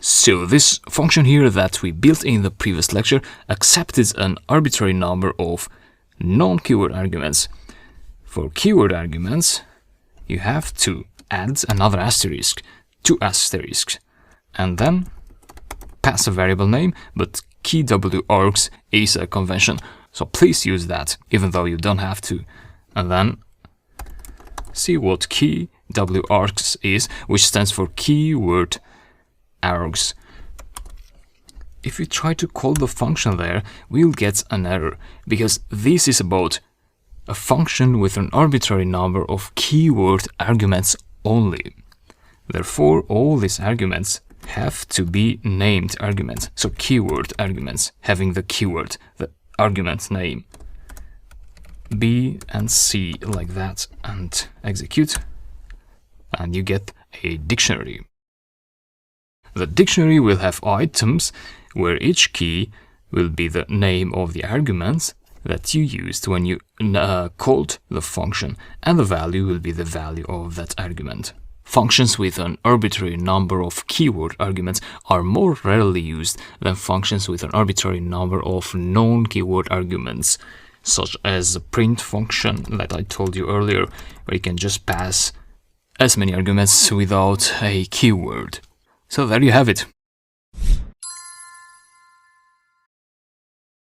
So this function here that we built in the previous lecture accepted an arbitrary number of non-keyword arguments. For keyword arguments, you have to add another asterisk, 2 asterisks, and then pass a variable name, but key w_args is a convention, so please use that, even though you don't have to. And then see what key w_args is, which stands for keyword args. If we try to call the function there, we'll get an error, because this is about a function with an arbitrary number of keyword arguments only. Therefore, all these arguments have to be named arguments, so keyword arguments, having the keyword, the argument name. B and C like that, and execute, and you get a dictionary. The dictionary will have items where each key will be the name of the arguments that you used when you called the function, and the value will be the value of that argument. Functions with an arbitrary number of keyword arguments are more rarely used than functions with an arbitrary number of non-keyword arguments, such as the print function that I told you earlier, where you can just pass as many arguments without a keyword. So there you have it.